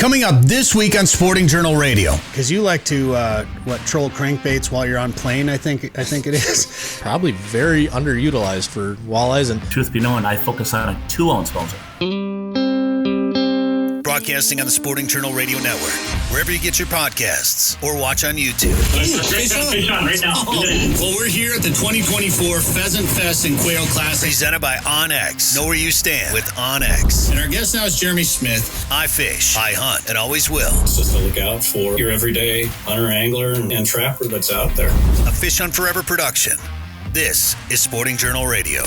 Coming up this week on Sporting Journal Radio. Because you like to, troll crankbaits while you're on plane, I think it is. Probably very underutilized for walleyes. And truth be known, I focus on a 2-ounce bouncer. Broadcasting on the Sporting Journal Radio Network, wherever you get your podcasts, or watch on YouTube. Fish on right now. Well, we're here at the 2024 Pheasant Fest and Quail Classic, presented by onX. Know where you stand with onX. And our guest now is Jeremy Smith. I fish, I hunt, and always will. Just to look out for your everyday hunter, angler, and trapper that's out there. A Fish Hunt Forever production. This is Sporting Journal Radio.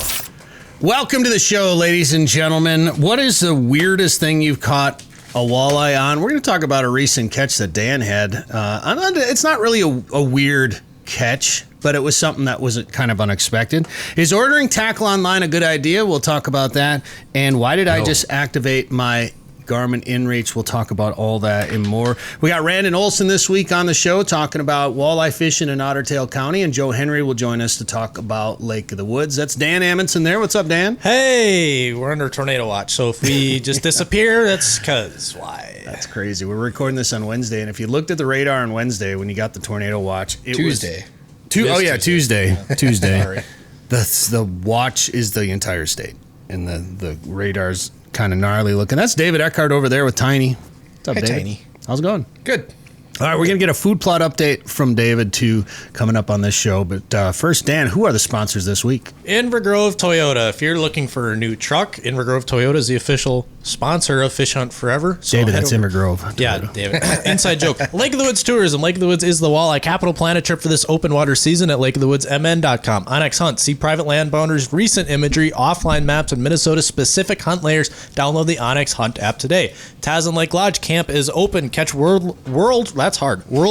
Welcome to the show, ladies and gentlemen. What is the weirdest thing you've caught a walleye on? We're going to talk about a recent catch that Dan had. It's not really a weird catch, but it was something that was kind of unexpected. Is ordering tackle online a good idea? We'll talk about that. And why did I just activate my Garmin inReach? We'll talk about all that and more. We got Randin Olson this week on the show talking about walleye fishing in Otter Tail County, and Joe Henry will join us to talk about Lake of the Woods. That's Dan Amundson there. What's up, Dan? Hey, we're under tornado watch, so if we just disappear, that's because why? That's crazy. We're recording this on Wednesday, and if you looked at the radar on Wednesday when you got the tornado watch, it Tuesday. Tuesday. Sorry. The watch is the entire state, and the radar's kind of gnarly looking. That's David Eckhardt over there with Tiny. What's up, Hey, David? Tiny. How's it going? Good. All right, we're going to get a food plot update from David, too, coming up on this show. But first, Dan, who are the sponsors this week? Invergrove Toyota. If you're looking for a new truck, Invergrove Toyota is the official sponsor of Fish Hunt Forever. So David, that's Invergrove. Yeah, David. Inside joke. Lake of the Woods Tourism. Lake of the Woods is the walleye capital. Plan a trip for this open water season at lakeofthewoodsmn.com. onX Hunt. See private land boundaries, recent imagery, offline maps, and Minnesota-specific hunt layers. Download the onX Hunt app today. Tazin Lake Lodge Camp is open. Catch world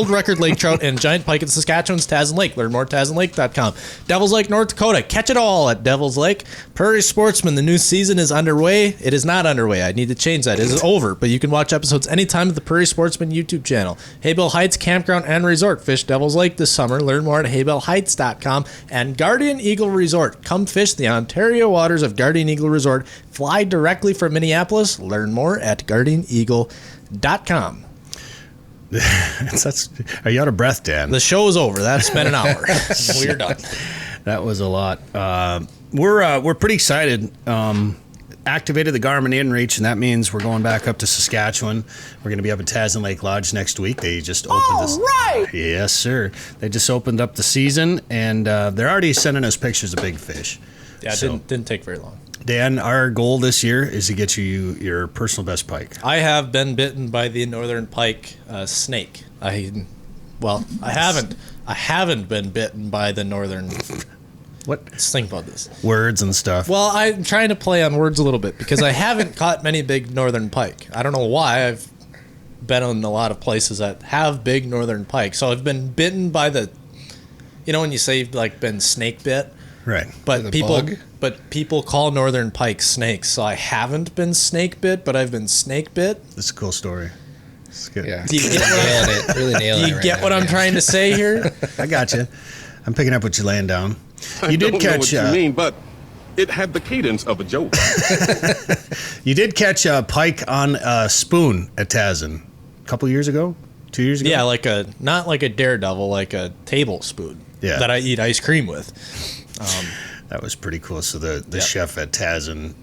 record lake trout and giant pike at Saskatchewan's Tazin Lake. Learn more at TazinLake.com. Devils Lake, North Dakota. Catch it all at Devils Lake. Prairie Sportsman. The new season is underway. It is not underway. I need to change that. It is over, but you can watch episodes anytime at the Prairie Sportsman YouTube channel. Haybill Heights Campground and Resort. Fish Devils Lake this summer. Learn more at haybellheights.com. And Guardian Eagle Resort. Come fish the Ontario waters of Guardian Eagle Resort. Fly directly from Minneapolis. Learn more at guardianeagle.com. Are you out of breath, Dan? The show is over. That's been an hour. We're done. That was a lot. We're pretty excited. Activated the Garmin inReach, and that means we're going back up to Saskatchewan. We're going to be up at Tazin Lake Lodge next week. They just opened this. Right. Yes, sir. They just opened up the season, and they're already sending us pictures of big fish. Yeah, it didn't take very long. Dan, our goal this year is to get you your personal best pike. I have been bitten by the northern pike snake. I haven't. I haven't been bitten by the northern. What? Let's think about this. Words and stuff. Well, I'm trying to play on words a little bit because I haven't caught many big northern pike. I don't know why. I've been in a lot of places that have big northern pike. So I've been bitten by the, when you say you've like been snake bit. Right. But people call northern pike snakes. So I haven't been snake bit, but I've been snake bit. That's a cool story. It's good. Yeah. Do you get what I'm trying to say here? I got you. I'm picking up what you're laying down. I don't know what you mean, but it had the cadence of a joke. You did catch a pike on a spoon at Tazin a couple years ago, 2 years ago. Yeah, not like a daredevil, like a tablespoon that I eat ice cream with. That was pretty cool. So the chef at Tazin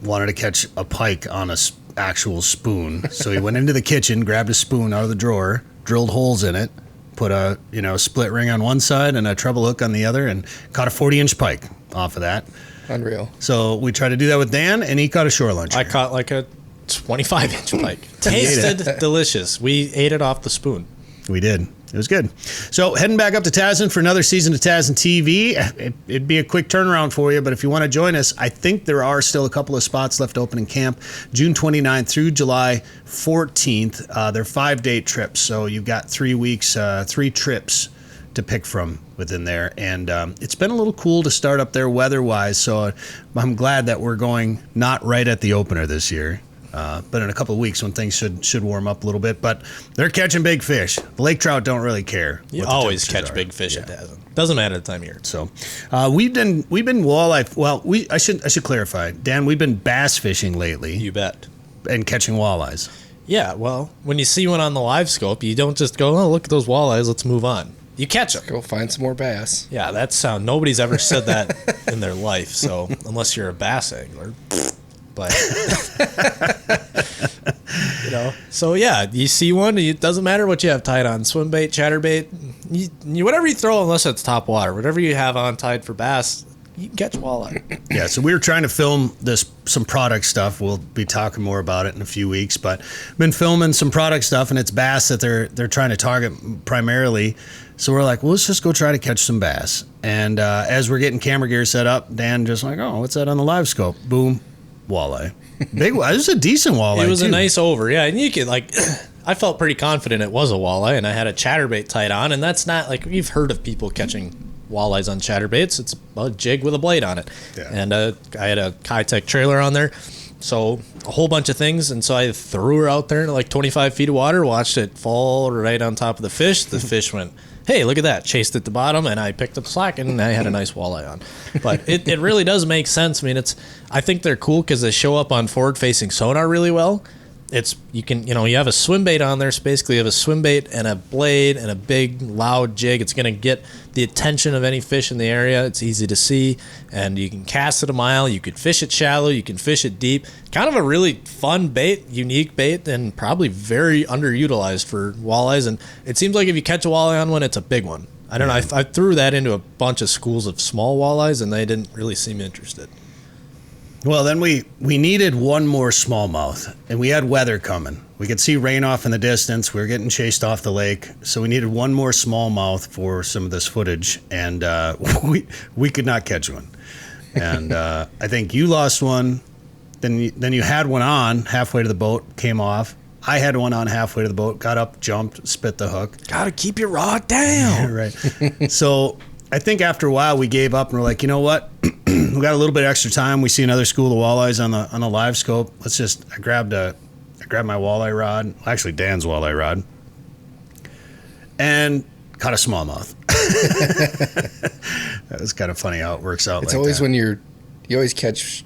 wanted to catch a pike on a actual spoon. So he went into the kitchen, grabbed a spoon out of the drawer, drilled holes in it, put a split ring on one side and a treble hook on the other, and caught a 40-inch pike off of that. Unreal. So we tried to do that with Dan, and he caught a shore luncher. I caught like a 25-inch pike. Tasted delicious. We ate it off the spoon. We did. It was good. So heading back up to Tazin for another season of Tazin TV. It'd be a quick turnaround for you, but if you want to join us, I think there are still a couple of spots left open in camp, June 29th through July 14th. They're 5-day trips, so you've got 3 weeks, 3 trips to pick from within there. And it's been a little cool to start up there weather-wise, so I'm glad that we're going not right at the opener this year. But in a couple of weeks when things should warm up a little bit. But they're catching big fish. The lake trout don't really care. You always catch big fish at Tazin. Doesn't matter the time of year. So we've been walleye. Well, I should clarify, Dan. We've been bass fishing lately. You bet. And catching walleyes. Yeah, well, when you see one on the live scope, you don't just go, oh, look at those walleyes, let's move on. You catch them. Go find some more bass. Yeah, that's sound. Nobody's ever said that in their life, so unless you're a bass angler. But, so yeah, you see one, it doesn't matter what you have tied on, swim bait, chatterbait, you whatever you throw, unless it's top water, whatever you have on tied for bass, you can catch walleye. Yeah, so we were trying to film some product stuff. We'll be talking more about it in a few weeks, but been filming some product stuff, and it's bass that they're trying to target primarily. So we're like, well, let's just go try to catch some bass. And as we're getting camera gear set up, Dan just like, oh, what's that on the live scope? Boom, walleye. Big. It was a decent walleye. It was too. a nice over, yeah. And you could I felt pretty confident it was a walleye, and I had a chatterbait tied on, and that's not like you've heard of people catching walleyes on chatterbaits. It's a jig with a blade on it. Yeah. And I had a Kitech trailer on there, so a whole bunch of things, and so I threw her out there into like 25 feet of water, watched it fall right on top of the fish. The fish went, hey, look at that, chased at the bottom, and I picked up slack, and I had a nice walleye on. But it really does make sense. I mean, I think they're cool because they show up on forward-facing sonar really well. You have a swim bait on there, so basically you have a swim bait and a blade and a big loud jig. It's going to get the attention of any fish in the area. It's easy to see, and you can cast it a mile. You could fish it shallow. You can fish it deep. Kind of a really fun bait, unique bait, and probably very underutilized for walleyes. And it seems like if you catch a walleye on one, it's a big one. I don't know. I threw that into a bunch of schools of small walleyes, and they didn't really seem interested. Well, then we needed one more smallmouth, and we had weather coming. We could see rain off in the distance. We were getting chased off the lake, so we needed one more smallmouth for some of this footage, and we could not catch one. And I think you lost one. Then you had one on halfway to the boat, came off. I had one on halfway to the boat, got up, jumped, spit the hook. Gotta keep your rod down. Right. So I think after a while we gave up and we're like, you know what? We got a little bit extra time. We see another school of walleyes on the live scope. I grabbed my walleye rod, actually Dan's walleye rod, and caught a smallmouth. That was kind of funny how it works out. It's like always that. when you always catch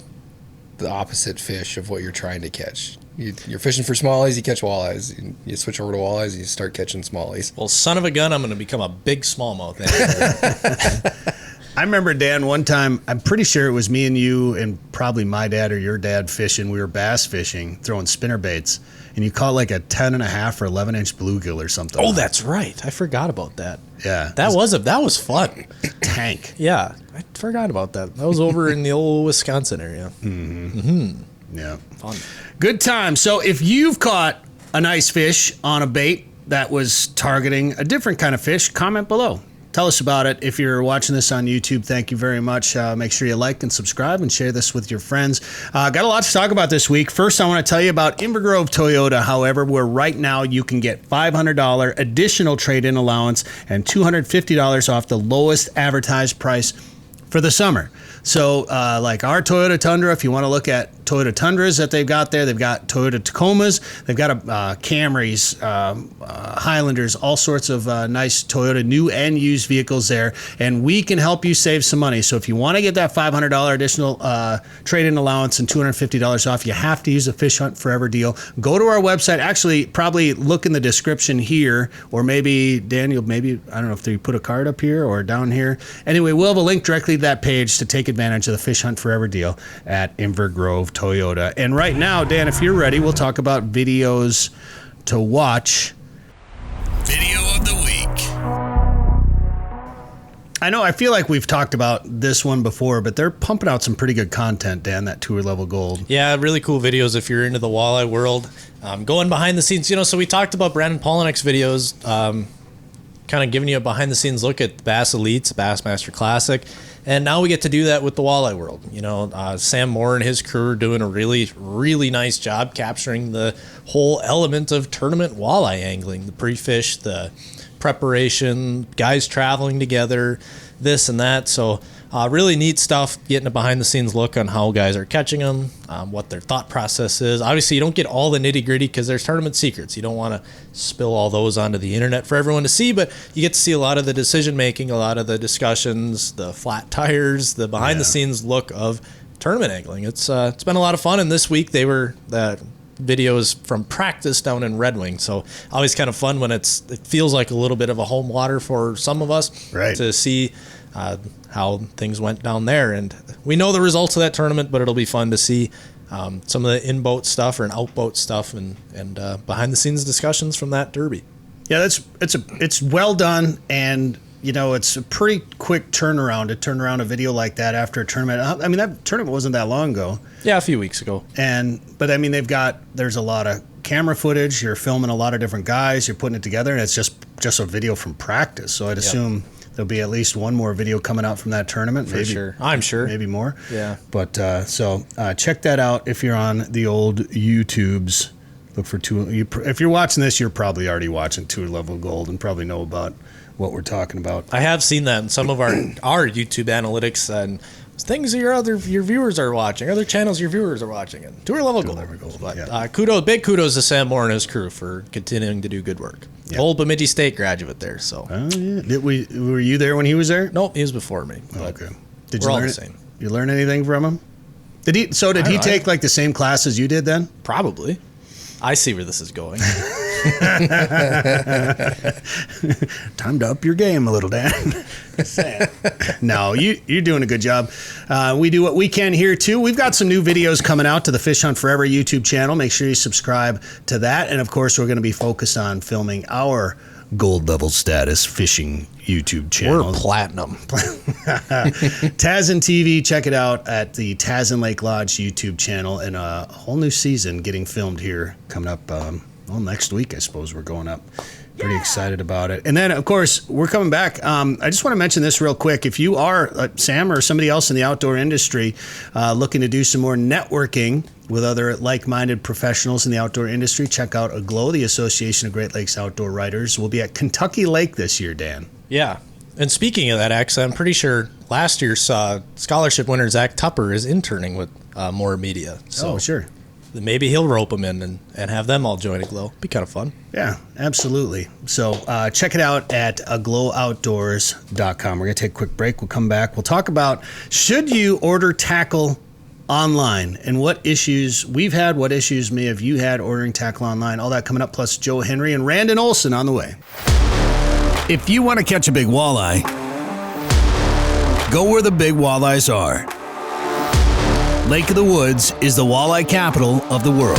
the opposite fish of what you're trying to catch. You're fishing for smallies, you catch walleyes. You switch over to walleyes, and you start catching smallies. Well, son of a gun, I'm going to become a big smallmouth angler. I remember, Dan, one time, I'm pretty sure it was me and you and probably my dad or your dad fishing. We were bass fishing, throwing spinner baits, and you caught like a 10.5 or 11-inch bluegill or something. Oh, that's right. I forgot about that. Yeah. That was fun. Tank. Yeah, I forgot about that. That was over in the old Wisconsin area. Mm-hmm. Mm-hmm. Yeah. Fun. Good time. So if you've caught a nice fish on a bait that was targeting a different kind of fish, comment below. Tell us about it. If you're watching this on YouTube, thank you very much. Make sure you like and subscribe and share this with your friends. Got a lot to talk about this week. First, I want to tell you about Inver Grove Toyota, however, where right now you can get $500 additional trade-in allowance and $250 off the lowest advertised price for the summer. So like our Toyota Tundra, if you want to look at Toyota Tundras that they've got there, they've got Toyota Tacomas, they've got Camrys, Highlanders, all sorts of nice Toyota new and used vehicles there, and we can help you save some money. So if you want to get that $500 additional trade-in allowance and $250 off, you have to use the Fish Hunt Forever deal. Go to our website. Actually, probably look in the description here, or maybe, Daniel, I don't know if they put a card up here or down here. Anyway, we'll have a link directly to that page to take advantage of the Fish Hunt Forever deal at Inver Grove Toyota. And right now, Dan, if you're ready, we'll talk about videos to watch. Video of the week. I know, I feel like we've talked about this one before, but they're pumping out some pretty good content, Dan, that Tour Level Gold. Yeah, really cool videos if you're into the walleye world. Going behind the scenes, so we talked about Brandon Polinick's videos, kind of giving you a behind the scenes look at Bass Elites, Bassmaster Classic. And now we get to do that with the walleye world. Sam Moore and his crew are doing a really, really nice job capturing the whole element of tournament walleye angling, the pre-fish, the preparation, guys traveling together, this and that. So really neat stuff, getting a behind-the-scenes look on how guys are catching them, what their thought process is. Obviously, you don't get all the nitty-gritty because there's tournament secrets. You don't want to spill all those onto the internet for everyone to see, but you get to see a lot of the decision-making, a lot of the discussions, the flat tires, the behind-the-scenes look of tournament angling. It's been a lot of fun, and this week they were videos from practice down in Red Wing. So always kind of fun when it feels like a little bit of a home water for some of us to see how things went down there. And we know the results of that tournament, but it'll be fun to see some of the in-boat stuff or out-boat stuff and behind-the-scenes discussions from that derby. Yeah, it's well done, and it's a pretty quick turnaround to turn around a video like that after a tournament. I mean, that tournament wasn't that long ago. Yeah, a few weeks ago. But I mean, there's a lot of camera footage. You're filming a lot of different guys. You're putting it together, and it's just a video from practice. So I'd assume there'll be at least one more video coming out from that tournament. For sure. I'm sure. Maybe more. Yeah. But so check that out if you're on the old YouTubes. Look for if you're watching this, you're probably already watching Tour Level Gold and probably know about what we're talking about. I have seen that in some of our YouTube analytics and things your viewers are watching, other channels your viewers are watching, and Tour Level Gold. But big kudos to Sam Moore and his crew for continuing to do good work. Yep. Old Bemidji State graduate there. So. Oh yeah. Were you there when he was there? Nope, he was before me. Okay. Did you learn the same? You learn anything from him? Did he take like the same class as you did then? Probably. I see where this is going. Time to up your game a little, Dan. No, you're doing a good job. We do what we can here, too. We've got some new videos coming out to the Fish Hunt Forever YouTube channel. Make sure you subscribe to that. And, of course, we're going to be focused on filming our gold level status fishing YouTube channel. We're platinum. Tazin TV, check it out at the Tazin Lake Lodge YouTube channel, and a whole new season getting filmed here coming up next week, I suppose we're going up. Pretty excited about it. And then, of course, we're coming back. I just want to mention this real quick. If you are, Sam or somebody else in the outdoor industry, looking to do some more networking with other like-minded professionals in the outdoor industry, check out AGLOW, the Association of Great Lakes Outdoor Writers. We'll be at Kentucky Lake this year, Dan. Yeah. And speaking of that, X, I'm pretty sure last year's scholarship winner, Zach Tupper, is interning with More Media. So sure. Maybe he'll rope them in and have them all join AGLOW. Be kind of fun. Yeah, absolutely. So check it out at aglowoutdoors.com. We're going to take a quick break. We'll come back. We'll talk about should you order tackle online and what issues we've had, what issues may have you had ordering tackle online. All that coming up, plus Joe Henry and Randon Olson on the way. If you want to catch a big walleye, go where the big walleyes are. Lake of the Woods is the walleye capital of the world,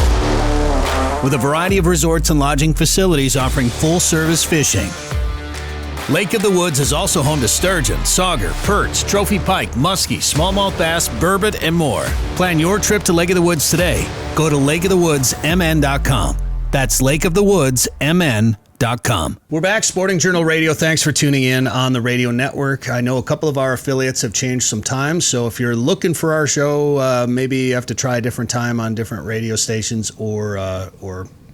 with a variety of resorts and lodging facilities offering full-service fishing. Lake of the Woods is also home to sturgeon, sauger, perch, trophy pike, muskie, smallmouth bass, burbot, and more. Plan your trip to Lake of the Woods today. Go to lakeofthewoodsmn.com. That's lakeofthewoodsmn.com. We're back, Sporting Journal Radio. Thanks for tuning in on the radio network. I know a couple of our affiliates have changed some times, so if you're looking for our show, maybe you have to try a different time on different radio stations, or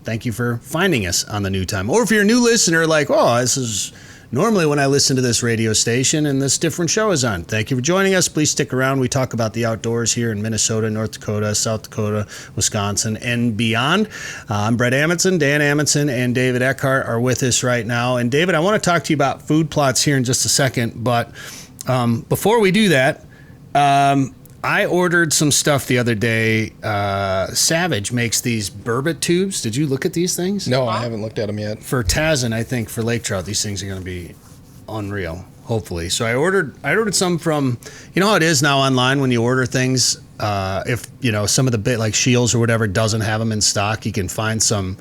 thank you for finding us on the new time. Or if you're a new listener, like, this is normally when I listen to this radio station and this different show is on. Thank you for joining us. Please stick around. We talk about the outdoors here in Minnesota, North Dakota, South Dakota, Wisconsin, and beyond. I'm Bret Amundson. Dan Amundson and David Eckhardt are with us right now. And David, I want to talk to you about food plots here in just a second. But before we do that, I ordered some stuff the other day. Savage makes these burbot tubes. Did you look at these things? No, I haven't looked at them yet. For Tazin, I think for lake trout, these things are going to be unreal, hopefully. So I ordered some from, you know how it is now online when you order things, if, some of the bit like Shields or whatever doesn't have them in stock, you can find some.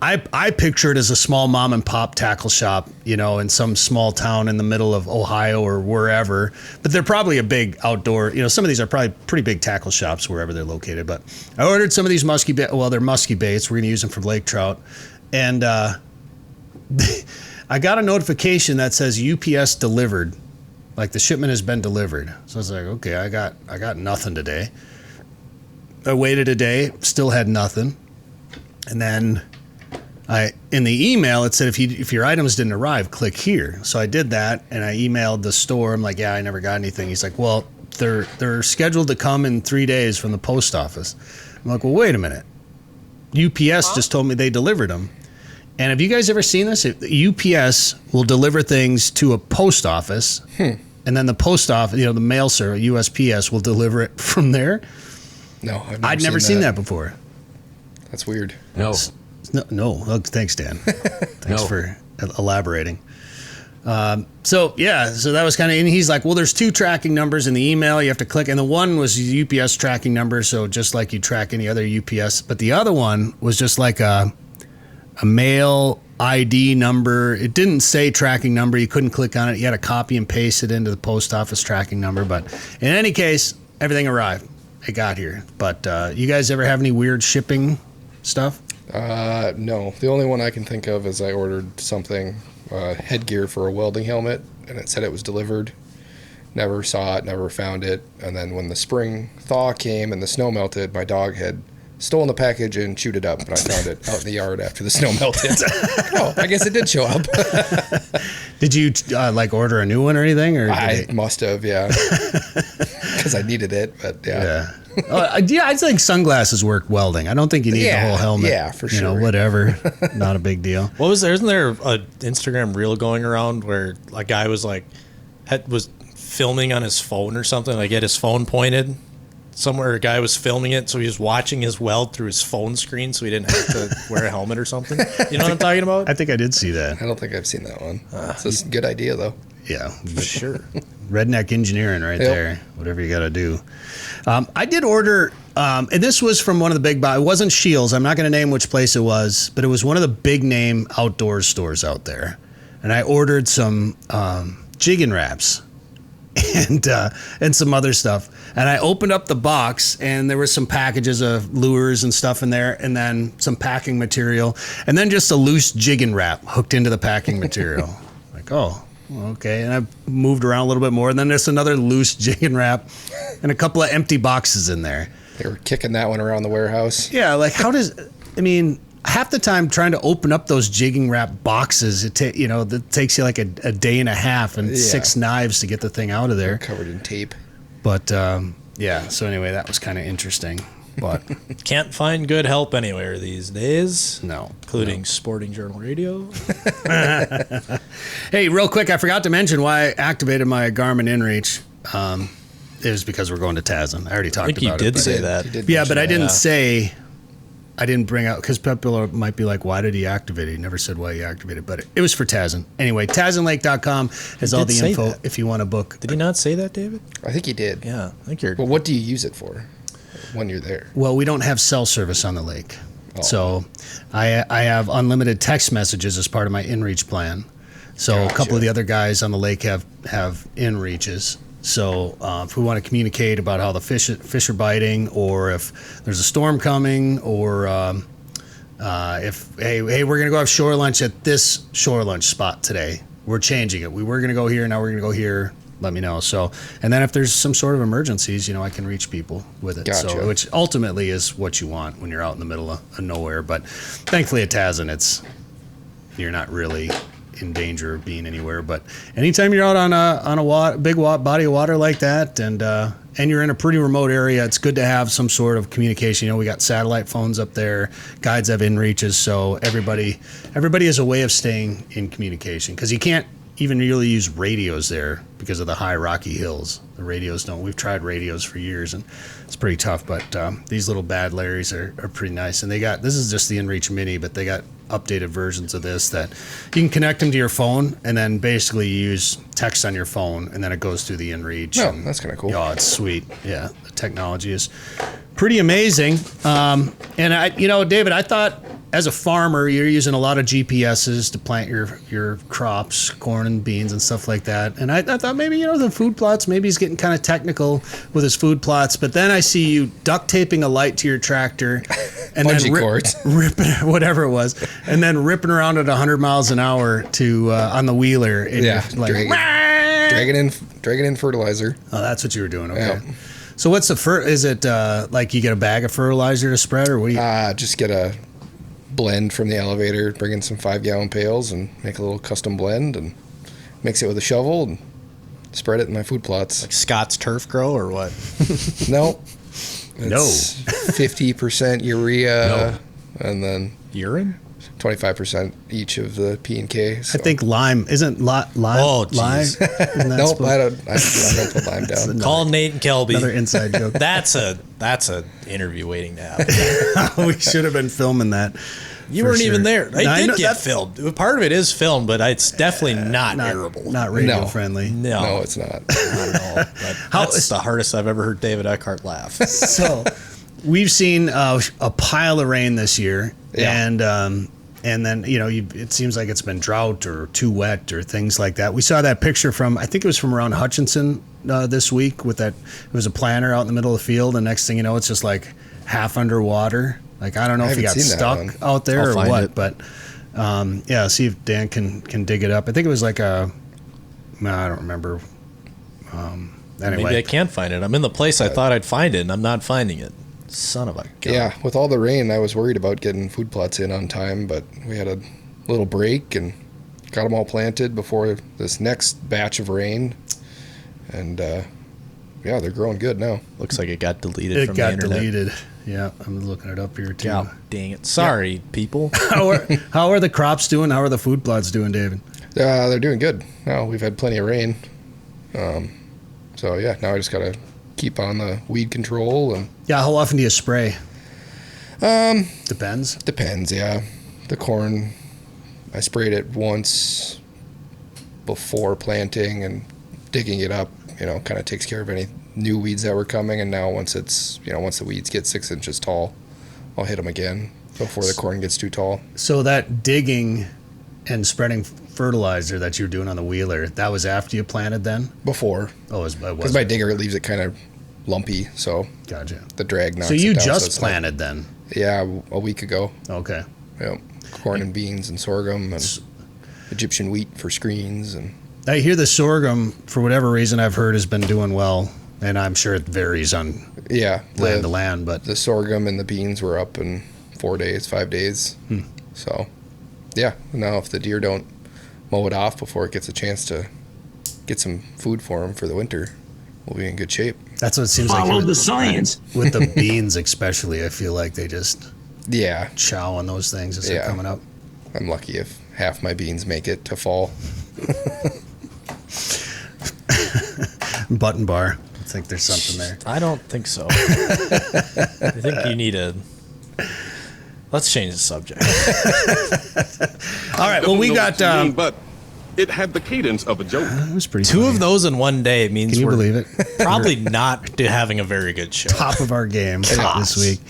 I picture it as a small mom and pop tackle shop, in some small town in the middle of Ohio or wherever. But they're probably a big outdoor, some of these are probably pretty big tackle shops wherever they're located. But I ordered some of these musky baits. Well, they're musky baits. We're going to use them for lake trout. And I got a notification that says UPS delivered, like the shipment has been delivered. So I was like, okay, I got nothing today. I waited a day, still had nothing. And then in the email, it said, if your items didn't arrive, click here. So I did that, and I emailed the store. I'm like, I never got anything. He's like, well, they're scheduled to come in 3 days from the post office. I'm like, well, wait a minute. UPS just told me they delivered them. And have you guys ever seen this? UPS will deliver things to a post office, and then the post office, the mail service, USPS, will deliver it from there. No, I'd never seen that before. That's weird. No. No. Oh, thanks, Dan. Thanks for elaborating. So that was kind of, and he's like, well, there's 2 tracking numbers in the email. You have to click. And the one was UPS tracking number. So just like you track any other UPS, but the other one was just like a mail ID number. It didn't say tracking number. You couldn't click on it. You had to copy and paste it into the post office tracking number. But in any case, everything arrived. It got here. But you guys ever have any weird shipping stuff? No. The only one I can think of is I ordered something, headgear for a welding helmet, and it said it was delivered. Never saw it, never found it. And then when the spring thaw came and the snow melted, my dog had stolen the package and chewed it up, and I found it out in the yard after the snow melted. Oh, I guess it did show up. Did you order a new one or anything? Or I must have, yeah, because I needed it. But yeah. I think sunglasses work welding. I don't think you need the whole helmet. Yeah, for sure. You know, whatever. Not a big deal. What was there? Isn't there a Instagram reel going around where a guy was was filming on his phone or something? Like, he had his phone pointed somewhere. A guy was filming it, so he was watching his weld through his phone screen, so he didn't have to wear a helmet or something. You know what I'm talking about? I think I did see that. I don't think I've seen that one. It's a good idea, though. Yeah, sure. Redneck engineering right there. Whatever you got to do. I did order, and this was from one of the big, it wasn't Shields. I'm not going to name which place it was, but it was one of the big name outdoor stores out there. And I ordered some jigging wraps and some other stuff. And I opened up the box, and there was some packages of lures and stuff in there, and then some packing material, and then just a loose jigging wrap hooked into the packing material. Like, oh, okay. And I moved around a little bit more, and then there's another loose jigging wrap and a couple of empty boxes in there. They were kicking that one around the warehouse. Yeah, like half the time trying to open up those jigging wrap boxes, it takes you like a day and a half and 6 knives to get the thing out of there. They're covered in tape. But so anyway, that was kind of interesting. But can't find good help anywhere these days. No, including Sporting Journal Radio. Hey, real quick, I forgot to mention why I activated my Garmin inReach. It was because we're going to Tazin. I already talked about it. I think you did say that. Yeah, but I didn't say. I didn't bring out, because people might be like, why did he activate it? He never said why he activated it, but it was for Tazin. Anyway, TazinLake.com has all the info if you want to book. Did he not say that, David? I think he did. Yeah, I think you're. Well, what do you use it for when you're there? Well, we don't have cell service on the lake. Oh. So I have unlimited text messages as part of my inReach plan. So a couple of the other guys on the lake have inReaches. So if we want to communicate about how the fish are biting, or if there's a storm coming, or if hey we're gonna go have shore lunch at this shore lunch spot today, we're changing it. We were gonna go here, now we're gonna go here. Let me know. So, and then if there's some sort of emergencies, I can reach people with it. Gotcha. So, which ultimately is what you want when you're out in the middle of nowhere. But thankfully at Tazin, you're not really in danger of being anywhere. But anytime you're out on a big body of water like that, and you're in a pretty remote area, it's good to have some sort of communication. We got satellite phones up there, guides have inReaches, so everybody has a way of staying in communication, because you can't even really use radios there because of the high rocky hills. The radios don't. We've tried radios for years, and it's pretty tough. But these little bad Larrys are pretty nice. And this is just the inReach Mini, but they got updated versions of this that you can connect them to your phone, and then basically you use text on your phone, and then it goes through the inReach. Oh, that's kind of cool. Oh, it's sweet. Yeah, the technology is pretty amazing. And David, I thought as a farmer, you're using a lot of GPSs to plant your crops, corn and beans and stuff like that. And I thought maybe, the food plots, maybe he's getting kind of technical with his food plots. But then I see you duct taping a light to your tractor and then ripping whatever it was, and then ripping around at 100 miles an hour to on the wheeler. And dragging in fertilizer. Oh, that's what you were doing. Okay. Yeah. So what's the is it like you get a bag of fertilizer to spread, or what do you? Just get a blend from the elevator, bring in some 5-gallon pails and make a little custom blend and mix it with a shovel and spread it in my food plots. Like Scott's Turf Grow or what? No. It's 50% urea and then urine? 25% each of the P and K. So. I think lime isn't lime. Oh, lime? jeez. Nope, I don't put lime down. Call Nate and Kelby. Another inside joke. That's a interview waiting to happen. We should have been filming that. You For weren't sure. even there. No, I It know did get that- filmed. Part of it is filmed, but it's definitely not airable. Not radio No. friendly. No, it's not. Not at all. But that's the hardest I've ever heard David Eckhardt laugh. So we've seen a pile of rain this year, Yeah. and then it seems like it's been drought or too wet or things like that. We saw that picture from, I think it was from around Hutchinson this week with that. It was a planter out in the middle of the field, and next thing you know, it's just like half underwader. Like I don't know if he got haven't seen that stuck one. out there I'll or find what, it. but see if Dan can dig it up. I think it was like I don't remember. Anyway, Maybe I can't find it. I'm in the place I thought I'd find it, and I'm not finding it. Son of a gun. Yeah, with all the rain, I was worried about getting food plots in on time, but we had a little break and got them all planted before this next batch of rain. And yeah, they're growing good now. Looks like it got deleted it from got the internet. deleted. Yeah, I'm looking it up here too. God dang it. Sorry, people. How are the crops doing? How are the food plots doing, David? They're doing good. Now we've had plenty of rain. So yeah, now I just got to keep on the weed control and Yeah, how often do you spray? Depends. depends, yeah. The corn, I sprayed it once before planting and digging it up, kind of takes care of any new weeds that were coming. And now once the weeds get 6 inches tall, I'll hit them again before the corn gets too tall. So that digging and spreading fertilizer that you're doing on the wheeler, that was after you planted then? Before, Oh, it because was. my digger leaves it kind of lumpy, so Gotcha. the drag knocks So you it down, just it's not- planted then? Yeah, a week ago. Okay. Yep. Corn and beans and sorghum and Egyptian wheat for screens. And I hear the sorghum, for whatever reason I've heard, has been doing well, and I'm sure it varies on yeah, land to land, but the sorghum and the beans were up in 5 days. So, yeah, now if the deer don't mow it off before it gets a chance to get some food for them for the winter, we'll be in good shape. that's what it seems like. Follow with- the science. With the beans especially, I feel like they just Yeah, chow on those things as they're Yeah. coming up. I'm lucky if half my beans make it to fall. Button bar. I think there's something there. I don't think so. I think you need a... Let's change the subject. All right, well, we got... but it had the cadence of a joke. That was pretty Two funny. of those in one day means Can you we're believe it? probably not having a very good show. Top of our game this week.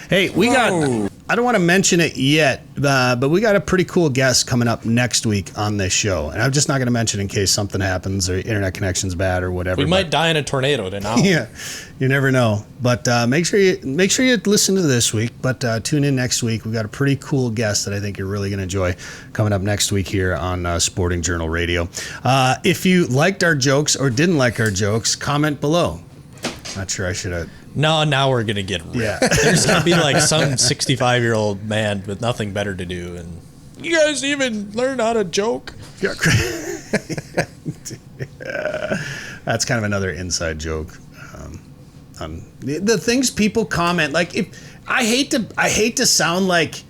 Hey, we got... I don't want to mention it yet, but we got a pretty cool guest coming up next week on this show. And I'm just not going to mention it in case something happens or internet connection's bad or whatever. We but- might die in a tornado tonight. Yeah, you never know. But make sure you listen to this week. But tune in next week. We got a pretty cool guest that I think you're really going to enjoy coming up next week here on Sporting Journal Radio. If you liked our jokes or didn't like our jokes, comment below. Not sure I should have. No, now we're going to get ripped. Yeah. There's going to be like some 65-year-old man with nothing better to do. And you guys even learn how to joke? That's kind of another inside joke. On the things people comment, like if I hate to sound like.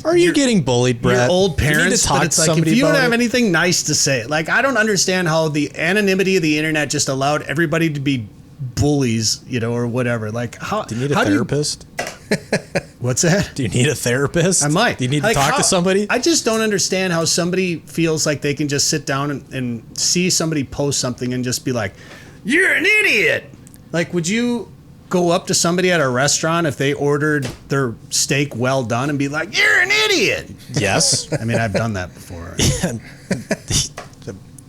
Are you getting bullied, Bret? Your old You need to parents, talk but it's to like if somebody you don't about have it. anything nice to say, like I don't understand how the anonymity of the internet just allowed everybody to be bullies, or whatever. Like how Do you need a how therapist? What's that? Do you need a therapist? I might. Do you need to Like, talk how- to somebody? I just don't understand how somebody feels like they can just sit down and see somebody post something and just be like, "You're an idiot." Like, would you go up to somebody at a restaurant if they ordered their steak well done and be like, "You're an idiot"? Yes. I mean, I've done that before.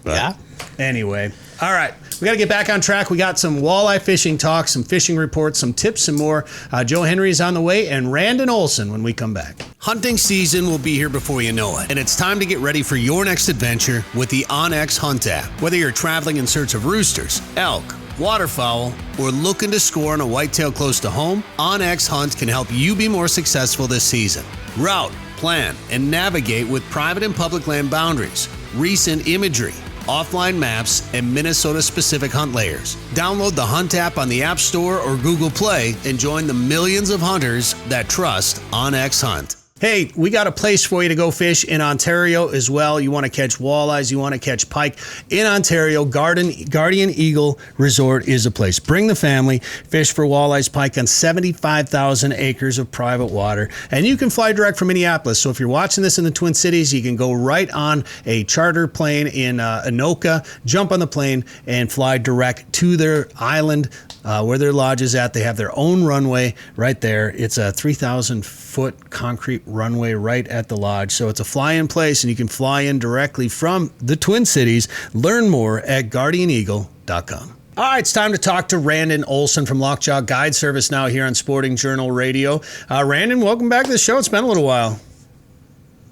Yeah. Anyway, all right. We got to get back on track. We got some walleye fishing talk, some fishing reports, some tips, and more. Joe Henry is on the way, and Randon Olson when we come back. Hunting season will be here before you know it, and it's time to get ready for your next adventure with the onX Hunt app. Whether you're traveling in search of roosters, elk, waterfowl, or looking to score on a whitetail close to home, onX Hunt can help you be more successful this season. Route, plan, and navigate with private and public land boundaries, recent imagery, offline maps, and Minnesota-specific hunt layers. Download the Hunt app on the App Store or Google Play and join the millions of hunters that trust onX Hunt. Hey, we got a place for you to go fish in Ontario as well. You want to catch walleyes, you want to catch pike. In Ontario, Guardian Eagle Resort is a place. Bring the family, fish for walleyes, pike on 75,000 acres of private water. And you can fly direct from Minneapolis. So if you're watching this in the Twin Cities, you can go right on a charter plane in Anoka, jump on the plane, and fly direct to their island where their lodge is at. They have their own runway right there. It's a 3,000-foot concrete runway right at the lodge. So it's a fly-in place, and you can fly in directly from the Twin Cities. Learn more at guardianeagle.com. All right, it's time to talk to Randin Olson from Lockjaw Guide Service now here on Sporting Journal Radio. Randin, welcome back to the show. It's been a little while.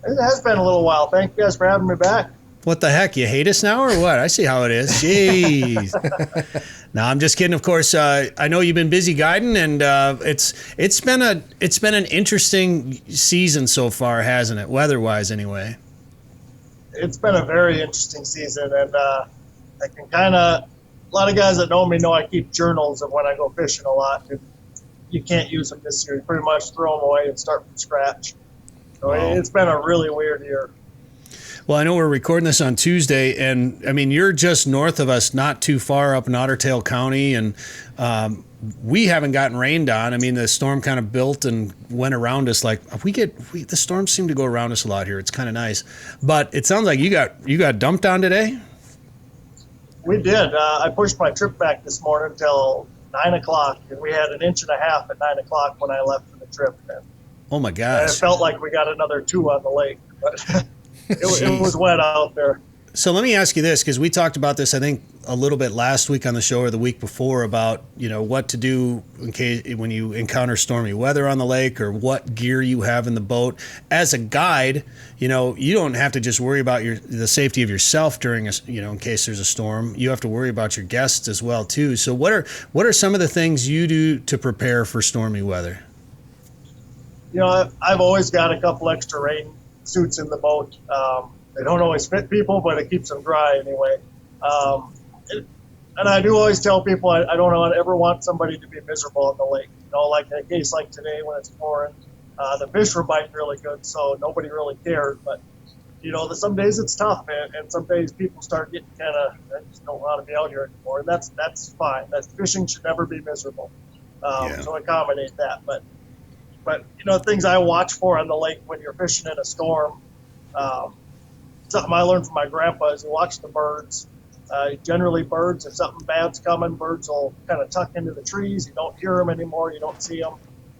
It has been a little while. Thank you guys for having me back. What the heck? You hate us now or what? I see how it is. Jeez. No, I'm just kidding. Of course, I know you've been busy guiding, and it's been an interesting season so far, hasn't it? Weather-wise, anyway. It's been a very interesting season, and I can a lot of guys that know me know I keep journals of when I go fishing a lot. And you can't use them this year. You pretty much throw them away and start from scratch. So It's been a really weird year. Well, I know we're recording this on Tuesday, and I mean, you're just north of us, not too far up in Otter Tail County, and we haven't gotten rained on. I mean, the storm kind of built and went around us. Like the storms seem to go around us a lot here. It's kind of nice, but it sounds like you got dumped on today. We did. I pushed my trip back this morning until 9 o'clock, and we had 1.5 inches at 9 o'clock when I left for the trip. And oh my gosh! it felt like we got another 2 on the lake, but. It was wet out there. So let me ask you this, because we talked about this, I think, a little bit last week on the show or the week before about, what to do in case when you encounter stormy weather on the lake or what gear you have in the boat. As a guide, you don't have to just worry about the safety of yourself during in case there's a storm. You have to worry about your guests as well too. So what are some of the things you do to prepare for stormy weather? I've always got a couple extra rain suits in the boat. They don't always fit people, but it keeps them dry anyway. And I do always tell people I don't ever want somebody to be miserable on the lake. Like in a case like today when it's pouring, the fish were biting really good, so nobody really cared. But some days it's tough, and some days people start getting I just don't want to be out here anymore, and that's fine. Fishing should never be miserable. So accommodate that, but things I watch for on the lake when you're fishing in a storm, something I learned from my grandpa is you watch the birds. Generally birds, if something bad's coming, birds will kind of tuck into the trees. You don't hear them anymore. You don't see them.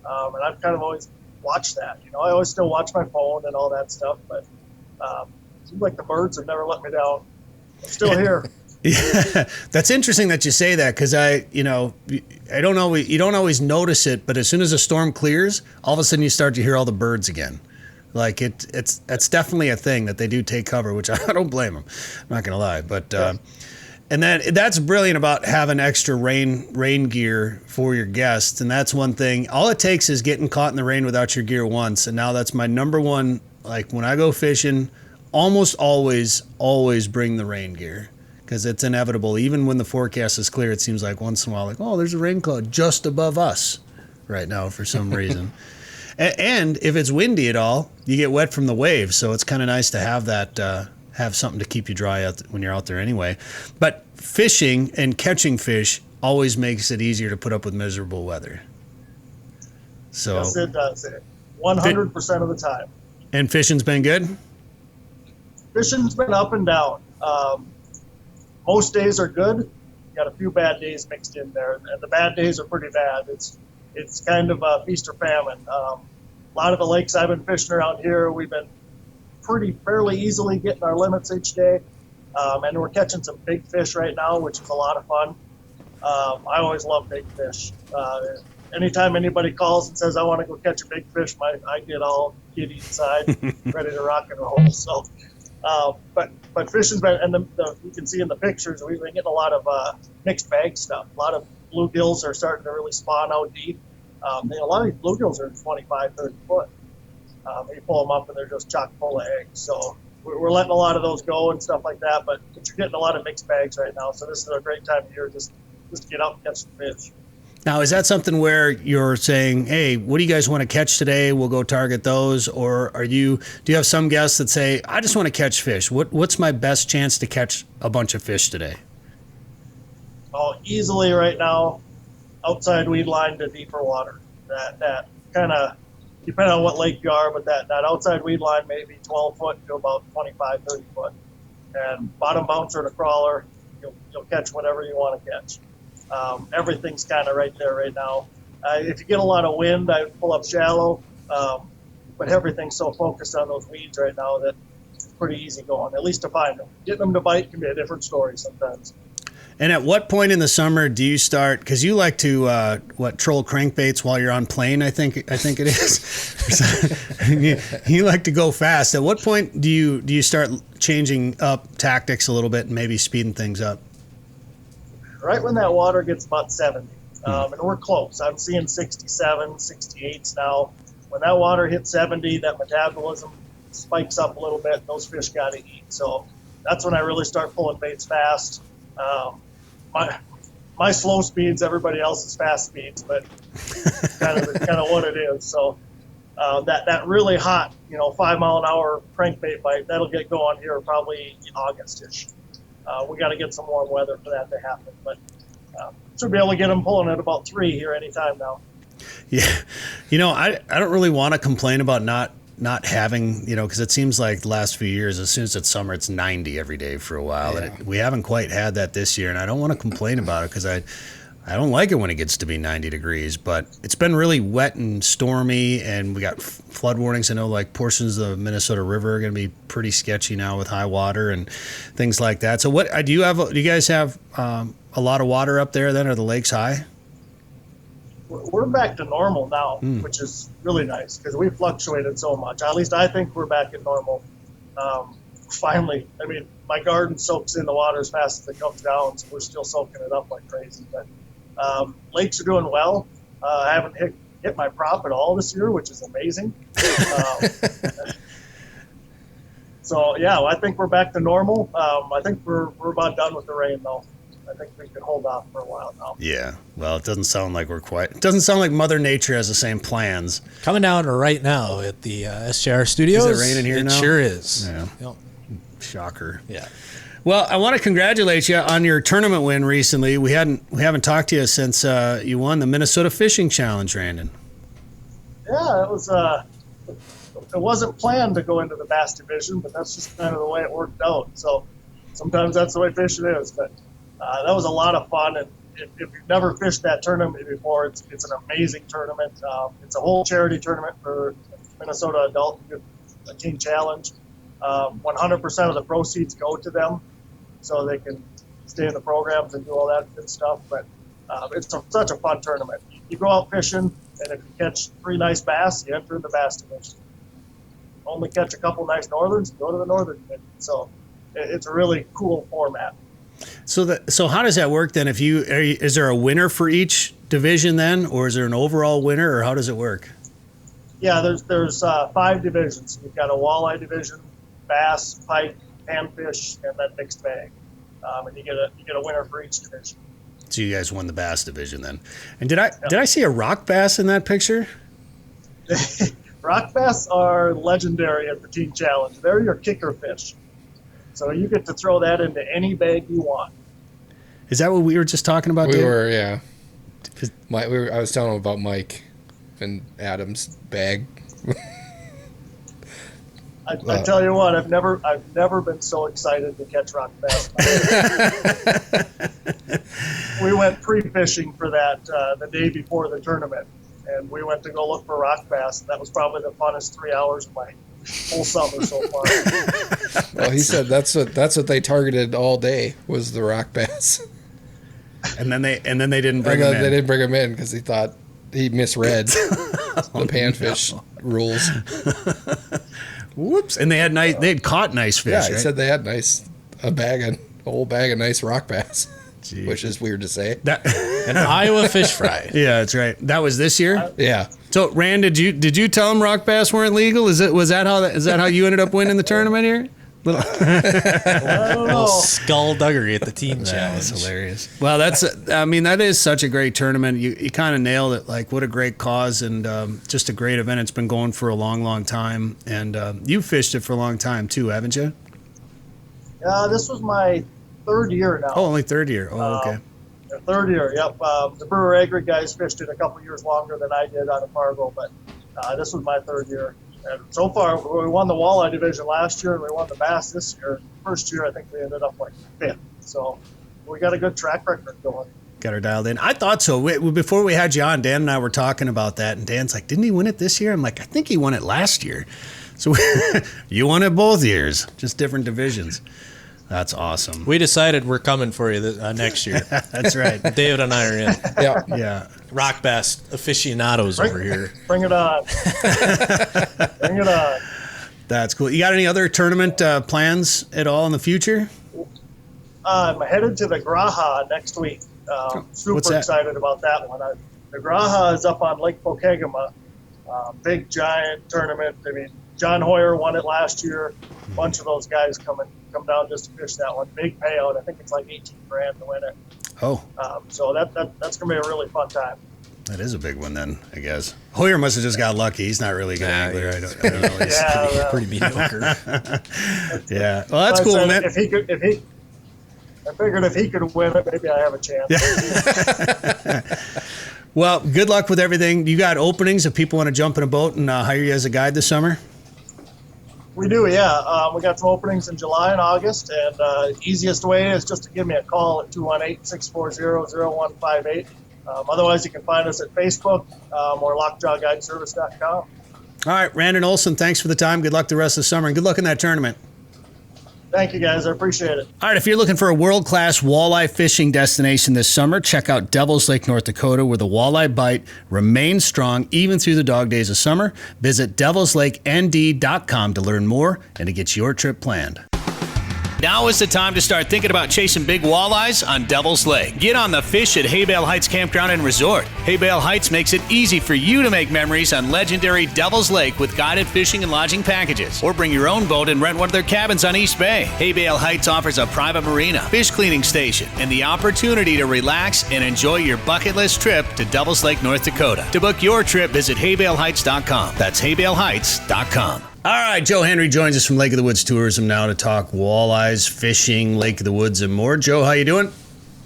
And I've kind of always watched that. I always still watch my phone and all that stuff, but it seems like the birds have never let me down. I'm still here. Yeah, that's interesting that you say that, because you don't always notice it, but as soon as a storm clears, all of a sudden you start to hear all the birds again. Like that's definitely a thing that they do take cover, which I don't blame them. I'm not gonna lie, but and that's brilliant about having extra rain gear for your guests, and that's one thing. All it takes is getting caught in the rain without your gear once, and now that's my number one. Like when I go fishing, almost always bring the rain gear. Because it's inevitable. Even when the forecast is clear, it seems like once in a while, there's a rain cloud just above us right now for some reason. And if it's windy at all, you get wet from the waves. So it's kind of nice to have that, have something to keep you dry when you're out there anyway. But fishing and catching fish always makes it easier to put up with miserable weather. So yes, it does. 100% of the time. And fishing's been good? Fishing's been up and down. Most days are good. You got a few bad days mixed in there, and the bad days are pretty bad. It's kind of a feast or famine. A lot of the lakes I've been fishing around here, we've been fairly easily getting our limits each day, and we're catching some big fish right now, which is a lot of fun. I always love big fish. Anytime anybody calls and says I want to go catch a big fish, I get all giddy inside, ready to rock and roll. So. But fishing's been, and you can see in the pictures, we've been getting a lot of mixed bag stuff. A lot of bluegills are starting to really spawn out deep. A lot of these bluegills are 25, 30 foot. You pull them up and they're just chock full of eggs. So we're letting a lot of those go and stuff like that. But you're getting a lot of mixed bags right now. So this is a great time of year just to get out and catch some fish. Now, is that something where you're saying, hey, what do you guys want to catch today? We'll go target those. Or do you have some guests that say, I just want to catch fish. What's my best chance to catch a bunch of fish today? Oh, easily right now, outside weed line to deeper water. That kind of, depending on what lake you are, but that outside weed line, maybe 12 foot to about 25, 30 foot. And bottom bouncer and a crawler, you'll catch whatever you want to catch. Everything's kind of right there right now. If you get a lot of wind, I pull up shallow, but everything's so focused on those weeds right now that it's pretty easy going, at least to find them. Getting them to bite can be a different story sometimes. And at what point in the summer do you start? Because you like to troll crankbaits while you're on plane. I think it is. you like to go fast. At what point do you start changing up tactics a little bit and maybe speeding things up? Right when that water gets about 70, and we're close. I'm seeing 67, 68s now. When that water hits 70, that metabolism spikes up a little bit, and those fish got to eat. So that's when I really start pulling baits fast. My slow speeds, everybody else's fast speeds, but kind of what it is. So that really hot, 5 mile an hour crankbait bite, that'll get going here probably August-ish. We got to get some warm weather for that to happen, but should be able to get them pulling at about 3 here anytime now. Yeah, I don't really want to complain about not having, because it seems like the last few years, as soon as it's summer, it's 90 every day for a while. Yeah. And we haven't quite had that this year, and I don't want to complain about it because I don't like it when it gets to be 90 degrees, but it's been really wet and stormy, and we got flood warnings. I know like portions of the Minnesota River are going to be pretty sketchy now with high water and things like that. So do you guys have a lot of water up there then? Are the lakes high? We're back to normal now, which is really nice because we fluctuated so much. At least I think we're back at normal. Finally, I mean, my garden soaks in the water as fast as it comes down, so we're still soaking it up like crazy. But lakes are doing well. I haven't hit my prop at all this year, which is amazing. So yeah, I think we're back to normal. I think we're about done with the rain though. I think we can hold off for a while now. Yeah. Well, it doesn't sound like it doesn't sound like Mother Nature has the same plans. Coming down right now at the SJR studios. Is it raining here now? It sure is. Yeah. Yep. Shocker. Yeah. Well, I want to congratulate you on your tournament win recently. We haven't talked to you since you won the Minnesota Fishing Challenge, Randon. Yeah, it wasn't planned to go into the bass division, but that's just kind of the way it worked out. So sometimes that's the way fishing is. But that was a lot of fun, and if you've never fished that tournament before, it's an amazing tournament. It's a whole charity tournament for Minnesota Adult Teen Challenge. 100% of the proceeds go to them, so they can stay in the programs and do all that good stuff. But it's such a fun tournament. You go out fishing, and if you catch 3 nice bass, you enter the bass division. Only catch a couple nice northerns, go to the northern division. So it's a really cool format. So how does that work then? Is there a winner for each division then, or is there an overall winner, or how does it work? Yeah, there's 5 divisions. You've got a walleye division, bass, pike, panfish, and then mixed bag. And you get a winner for each division. So you guys won the bass division then. And did I see a rock bass in that picture? Rock bass are legendary at the Teen Challenge. They're your kicker fish. So you get to throw that into any bag you want. Is that what we were just talking about? We were, yeah. I was telling him about Mike and Adam's bag. I tell you what, I've never been so excited to catch rock bass. We went pre-fishing for that the day before the tournament, and we went to go look for rock bass. And that was probably the funnest 3 hours of my whole summer so far. Well, he said that's what they targeted all day was the rock bass. And then they didn't bring him in. They didn't bring him in because he thought he misread the panfish rules. Whoops! And they had caught nice fish. Yeah, he right? said they had a whole bag of nice rock bass. Jeez. Which is weird to say. An Iowa fish fry. Yeah, that's right. That was this year. Yeah. So, Rand, did you tell him rock bass weren't legal? Is that how you ended up winning the tournament here? I don't know. Skullduggery at the team That challenge. was hilarious. Well, that is such a great tournament. You kind of nailed it. Like, what a great cause and just a great event. It's been going for a long, long time. And you've fished it for a long time, too, haven't you? This was my third year now. Oh, only third year. Oh, okay. The third year, yep. The Brewer Agri guys fished it a couple years longer than I did out of Fargo, but this was my third year. And so far, we won the walleye division last year, and we won the bass this year. First year, I think we ended up like fifth. So we got a good track record going. Got her dialed in. I thought so. Before we had you on, Dan and I were talking about that, and Dan's like, didn't he win it this year? I'm like, I think he won it last year. So you won it both years, just different divisions. That's awesome. We decided we're coming for you next year. That's right. David and I are in. Yeah. Rock bass aficionados over here. Bring it on. Bring it on. That's cool. You got any other tournament plans at all in the future? I'm headed to the Graha next week. What's Super that? excited about that one. The Graha is up on Lake Pokegama. Big, giant tournament. I mean, John Hoyer won it last year. A bunch of those guys come down just to fish that one. Big payout. I think it's like 18 grand to win it. Oh. So that's going to be a really fun time. That is a big one then, I guess. Hoyer must have just got lucky. He's not really good angler. I don't know. He's Pretty mediocre. yeah. Well, that's cool, man. I figured if he could win it, maybe I have a chance. Well, good luck with everything. You got openings if people want to jump in a boat and hire you as a guide this summer? We do, yeah. We got some openings in July and August, and easiest way is just to give me a call at 218-640-0158. Otherwise, you can find us at Facebook or lockjawguideservice.com. All right, Randon Olson, thanks for the time. Good luck the rest of the summer, and good luck in that tournament. Thank you, guys. I appreciate it. All right, if you're looking for a world-class walleye fishing destination this summer, check out Devil's Lake, North Dakota, where the walleye bite remains strong even through the dog days of summer. Visit devilslakend.com to learn more and to get your trip planned. Now is the time to start thinking about chasing big walleyes on Devil's Lake. Get on the fish at Haybale Heights Campground and Resort. Haybale Heights makes it easy for you to make memories on legendary Devil's Lake with guided fishing and lodging packages. Or bring your own boat and rent one of their cabins on East Bay. Haybale Heights offers a private marina, fish cleaning station, and the opportunity to relax and enjoy your bucket list trip to Devil's Lake, North Dakota. To book your trip, visit haybaleheights.com. That's haybaleheights.com. All right, Joe Henry joins us from Lake of the Woods Tourism now to talk walleyes, fishing, Lake of the Woods, and more. Joe, how you doing?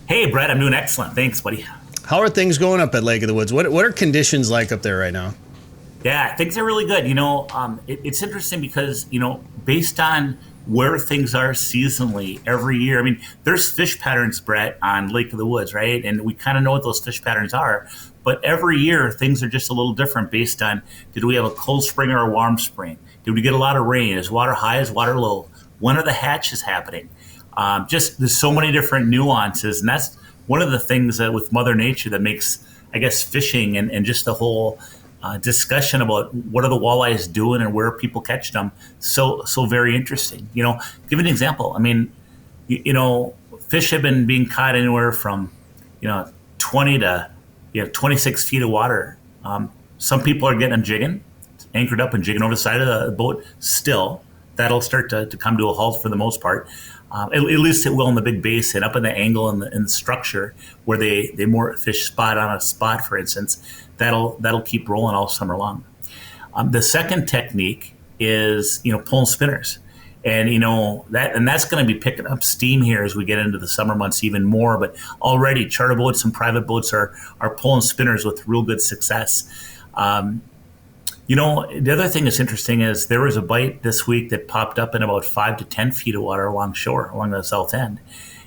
Hey, Bret, I'm doing excellent. Thanks, buddy. How are things going up at Lake of the Woods? What are conditions like up there right now? Yeah, things are really good. It's interesting because, based on where things are seasonally every year, I mean, there's fish patterns, Bret, on Lake of the Woods, right? And we kind of know what those fish patterns are. But every year, things are just a little different based on, did we have a cold spring or a warm spring? Did we get a lot of rain? Is water high? Is water low? When are the hatches happening? There's so many different nuances. And that's one of the things that with Mother Nature that makes, I guess, fishing and just the whole discussion about what are the walleyes doing and where people catch them so very interesting. Give an example. I mean, fish have been being caught anywhere from 20 to 26 feet of water. Some people are getting them jigging, anchored up and jigging over the side of the boat. Still, that'll start to come to a halt for the most part. At least it will in the big basin, up in the angle and the structure where they more fish spot on a spot, for instance. That'll keep rolling all summer long. The second technique is pulling spinners, and that's going to be picking up steam here as we get into the summer months even more. But already charter boats and private boats are pulling spinners with real good success. The other thing that's interesting is there was a bite this week that popped up in about 5 to 10 feet of water along shore, along the south end,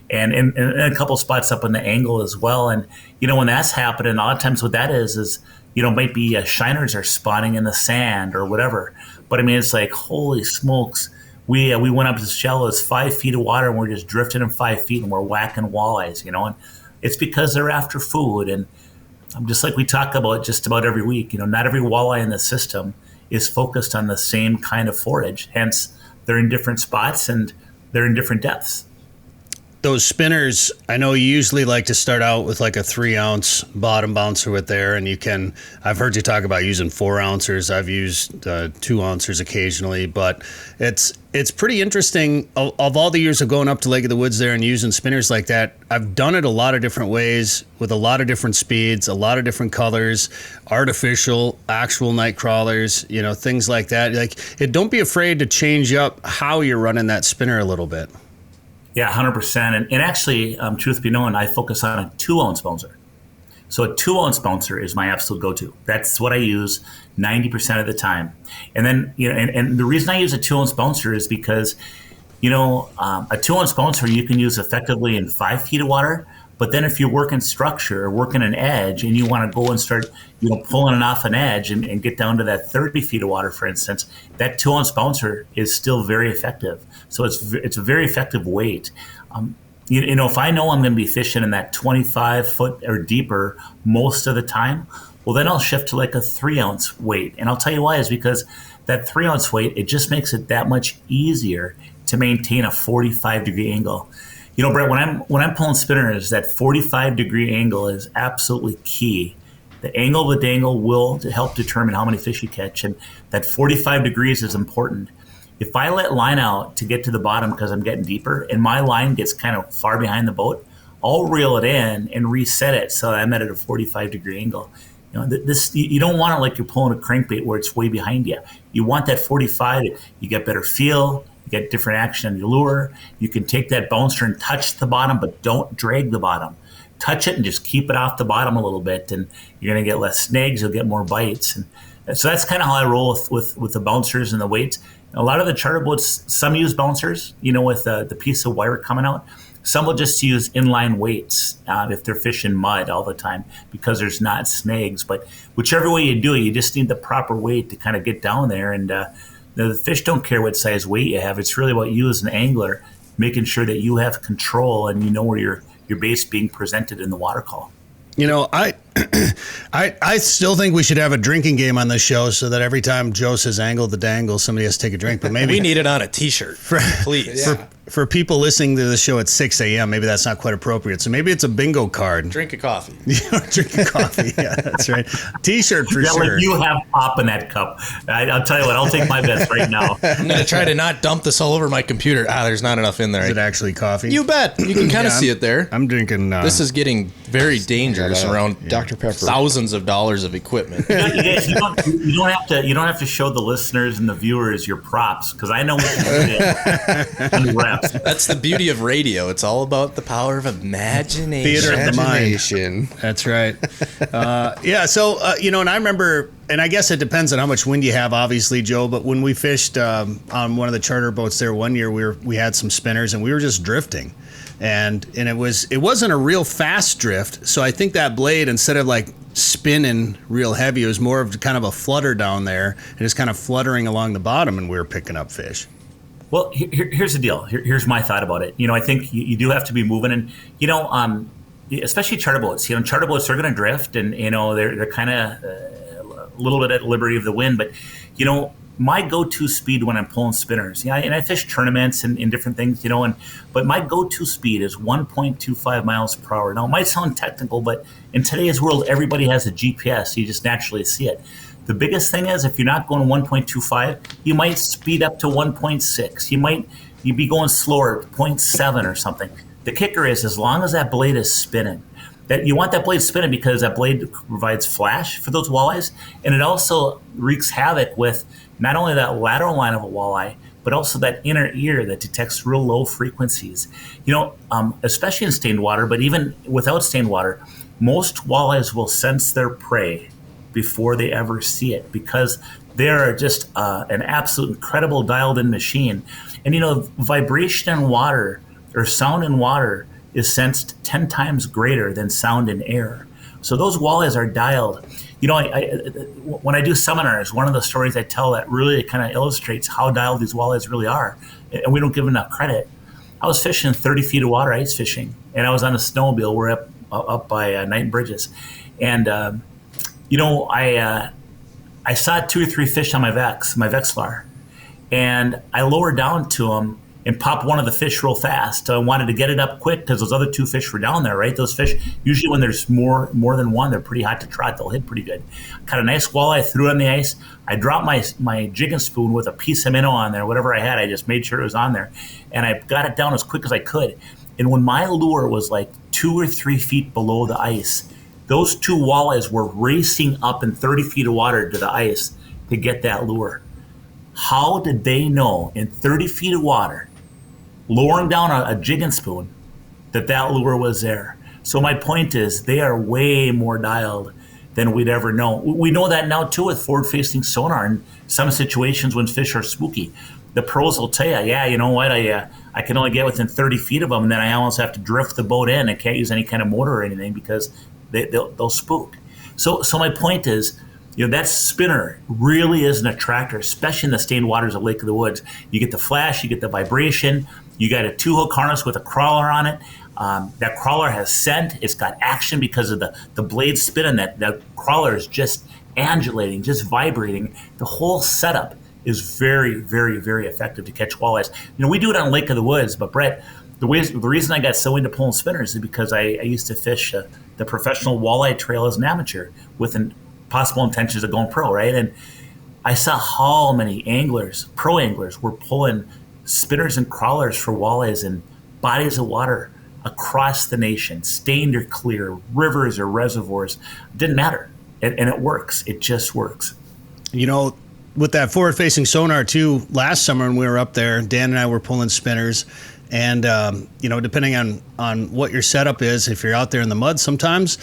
and a couple spots up in the angle as well. And, when that's happening, a lot of times what that is might be shiners are spawning in the sand or whatever. But I mean, it's like, holy smokes. We went up as shallow as 5 feet of water and we're just drifting in 5 feet and we're whacking walleyes, and it's because they're after food. And just like we talk about just about every week, not every walleye in the system is focused on the same kind of forage. Hence, they're in different spots and they're in different depths. Those spinners, I know you usually like to start out with like a 3-ounce bottom bouncer with there, and I've heard you talk about using 4 ounces. I've used 2 ounces occasionally, but it's pretty interesting. Of all the years of going up to Lake of the Woods there and using spinners like that, I've done it a lot of different ways with a lot of different speeds, a lot of different colors, artificial, actual night crawlers, things like that. Like, don't be afraid to change up how you're running that spinner a little bit. Yeah, 100%. And actually, truth be known, I focus on a 2-ounce bouncer. So a 2-ounce bouncer is my absolute go-to. That's what I use 90% of the time. And then, and the reason I use a 2-ounce bouncer is because, a 2-ounce bouncer you can use effectively in 5 feet of water. But then if you're working structure or working an edge and you want to go and start, pulling it off an edge and get down to that 30 feet of water, for instance, that 2-ounce bouncer is still very effective. So it's a very effective weight. If I know I'm going to be fishing in that 25 foot or deeper most of the time, well, then I'll shift to like a 3-ounce weight. And I'll tell you why is because that 3-ounce weight, it just makes it that much easier to maintain a 45-degree angle. Brett, when I'm pulling spinners, that 45-degree angle is absolutely key. The angle of the dangle will help determine how many fish you catch, and that 45 degrees is important. If I let line out to get to the bottom because I'm getting deeper and my line gets kind of far behind the boat, I'll reel it in and reset it so I'm at a 45-degree angle. You don't want it like you're pulling a crankbait where it's way behind you. You want that 45. You get better feel. You get different action on your lure. You can take that bouncer and touch the bottom, but don't drag the bottom. Touch it and just keep it off the bottom a little bit, and you're going to get less snags. You'll get more bites. And so that's kind of how I roll with the bouncers and the weights. A lot of the charter boats, some use bouncers, with the piece of wire coming out. Some will just use inline weights if they're fishing mud all the time because there's not snags. But whichever way you do it, you just need the proper weight to kind of get down there. And the fish don't care what size weight you have. It's really about you as an angler making sure that you have control and you know where your bait's being presented in the water call. I still think we should have a drinking game on this show so that every time Joe says angle the dangle, somebody has to take a drink. But maybe we need it on a T-shirt, please. For people listening to the show at 6 a.m., maybe that's not quite appropriate. So maybe it's a bingo card. Drink a coffee. Drink a coffee. Yeah, that's right. T-shirt for sure. Like you have pop in that cup. I'll tell you what. I'll take my bets right now. I'm going to try to not dump this all over my computer. There's not enough in there. Is it actually coffee? You bet. You can kind of see it there. I'm drinking. This is getting very dangerous around Dr. Pepper. Thousands of dollars of equipment. You guys, you don't have to show the listeners and the viewers your props because I know what you did. That's the beauty of radio. It's all about the power of imagination. Theater of the mind. That's right. So and I remember, and I guess it depends on how much wind you have, obviously, Joe. But when we fished on one of the charter boats there one year, we had some spinners and we were just drifting. And it wasn't a real fast drift, so I think that blade, instead of like spinning real heavy, it was more of kind of a flutter down there and just kind of fluttering along the bottom, and we were picking up fish. Well, here's the deal. Here's my thought about it. I think you do have to be moving, and especially charter boats. Charter boats, they're going to drift, and they're kind of a little bit at liberty of the wind, but my go-to speed when I'm pulling spinners, and I fish tournaments and different things, but my go-to speed is 1.25 miles per hour. Now, it might sound technical, but in today's world, everybody has a GPS, so you just naturally see it. The biggest thing is if you're not going 1.25, you might speed up to 1.6. You'd be going slower, 0.7 or something. The kicker is as long as that blade is spinning, that you want that blade spinning because that blade provides flash for those walleyes, and it also wreaks havoc with not only that lateral line of a walleye, but also that inner ear that detects real low frequencies. Especially in stained water, but even without stained water, most walleyes will sense their prey before they ever see it because they're just an absolute incredible dialed-in machine. And, vibration in water or sound in water is sensed 10 times greater than sound in air. So those walleyes are dialed. When I do seminars, one of the stories I tell that really kind of illustrates how dialed these walleyes really are, and we don't give enough credit. I was fishing 30 feet of water, ice fishing, and I was on a snowmobile. We're up by Knighton Bridges, and I saw 2 or 3 fish on my Vexlar, and I lowered down to them, and popped one of the fish real fast. I wanted to get it up quick because those other 2 fish were down there, right? Those fish, usually when there's more than one, they're pretty hot to trot. They'll hit pretty good. Caught a nice walleye, threw it on the ice. I dropped my jigging spoon with a piece of minnow on there, whatever I had. I just made sure it was on there. And I got it down as quick as I could. And when my lure was like 2 or 3 feet below the ice, those 2 walleyes were racing up in 30 feet of water to the ice to get that lure. How did they know in 30 feet of water, lowering down a jigging spoon, that lure was there? So my point is, they are way more dialed than we'd ever know. We know that now too with forward-facing sonar in some situations when fish are spooky. The pros will tell you, yeah, you know what, I can only get within 30 feet of them, and then I almost have to drift the boat in. I can't use any kind of motor or anything because they'll spook. So my point is, that spinner really is an attractor, especially in the stained waters of Lake of the Woods. You get the flash, you get the vibration, you got a 2-hook harness with a crawler on it. That crawler has scent. It's got action because of the blade spinning. That crawler is just undulating, just vibrating. The whole setup is very, very, very effective to catch walleyes. We do it on Lake of the Woods, but Bret, the reason I got so into pulling spinners is because I used to fish the professional walleye trail as an amateur with possible intentions of going pro, right? And I saw how many pro anglers were pulling spinners and crawlers for walleyes in bodies of water across the nation, stained or clear, rivers or reservoirs. It didn't matter. And it works. It just works. With that forward-facing sonar too, last summer when we were up there, Dan and I were pulling spinners. And, depending on what your setup is, if you're out there in the mud, sometimes,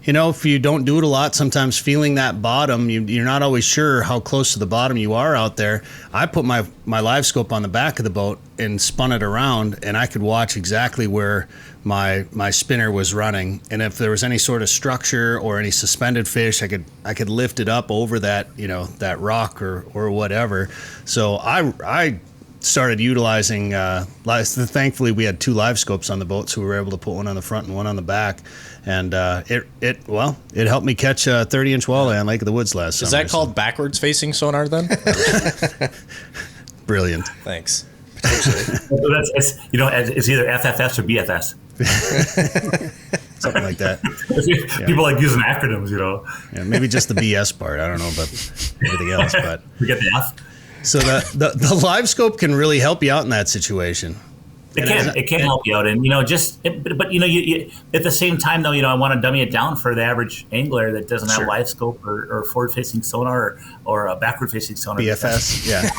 if you don't do it a lot, sometimes feeling that bottom, you're not always sure how close to the bottom you are out there. I put my live scope on the back of the boat and spun it around, and I could watch exactly where my spinner was running. And if there was any sort of structure or any suspended fish, I could lift it up over that, that rock or whatever. So I started utilizing, thankfully we had 2 live scopes on the boat, so we were able to put one on the front and one on the back. And it helped me catch a 30-inch walleye on Lake of the Woods last summer. Is that called backwards facing sonar then? Brilliant. Thanks. It's either FFS or BFS. Something like that. People like using acronyms, Yeah, maybe just the BS part. I don't know about everything else, but we get the F. So the live scope can really help you out in that situation. It can help you out, and but you at the same time though, I want to dummy it down for the average angler that doesn't have live scope or forward-facing sonar or a backward-facing sonar. BFS, yeah.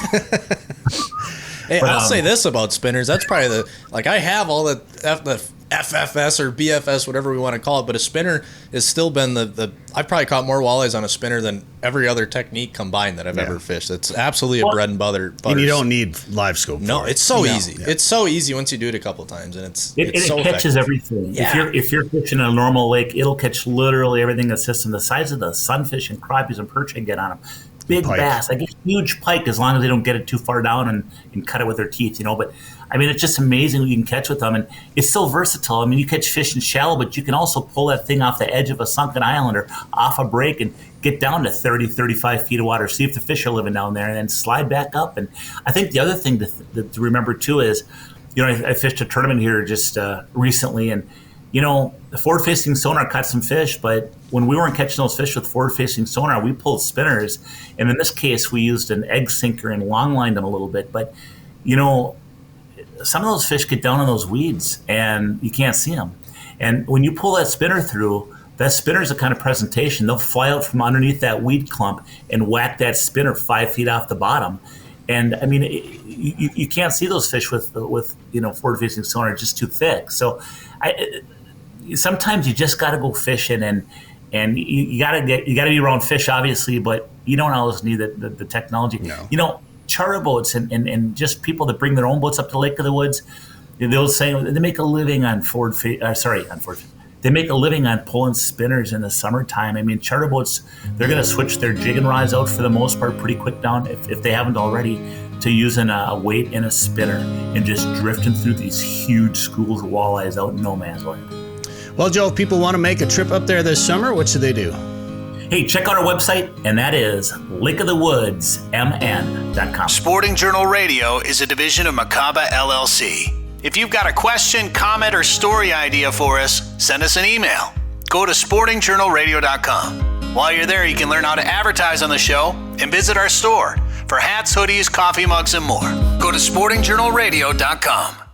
Hey, I'll say this about spinners. That's probably I have all the FFS or BFS, whatever we want to call it, but a spinner has still been I've probably caught more walleyes on a spinner than every other technique combined that I've ever fished. It's absolutely a bread and butter. And you don't need live scope. No, it's so easy. Yeah. It's so easy once you do it a couple of times, and it so catches everything. Yeah. If you're fishing a normal lake, it'll catch literally everything that sits in the size of the sunfish and crappies and perch and get on them. Big bass, like a huge pike, as long as they don't get it too far down and cut it with their teeth, But it's just amazing what you can catch with them, and it's so versatile. You catch fish in shallow, but you can also pull that thing off the edge of a sunken island or off a break and get down to 30, 35 feet of water, see if the fish are living down there, and then slide back up. And I think the other thing to remember too is, I fished a tournament here just recently, and the forward-facing sonar caught some fish, but when we weren't catching those fish with forward-facing sonar, we pulled spinners. And in this case, we used an egg sinker and long-lined them a little bit. But, some of those fish get down in those weeds, and you can't see them. And when you pull that spinner through, that spinner is a kind of presentation. They'll fly out from underneath that weed clump and whack that spinner 5 feet off the bottom. And, you can't see those fish with forward-facing sonar. It's just too thick. So sometimes you just got to go fishing, and you got to be around fish, obviously, but you don't always need the technology. No. Charter boats and just people that bring their own boats up to Lake of the Woods, they'll say they make a living on they make a living on pulling spinners in the summertime. Charter boats, they're going to switch their jigging rods out for the most part pretty quick down, if they haven't already, to using a weight and a spinner and just drifting through these huge schools of walleyes out in no man's land. Well, Joe, if people want to make a trip up there this summer, what should they do? Hey, check out our website, and that is lakeofthewoodsmn.com. Sporting Journal Radio is a division of Macaba LLC. If you've got a question, comment, or story idea for us, send us an email. Go to sportingjournalradio.com. While you're there, you can learn how to advertise on the show and visit our store for hats, hoodies, coffee mugs, and more. Go to sportingjournalradio.com.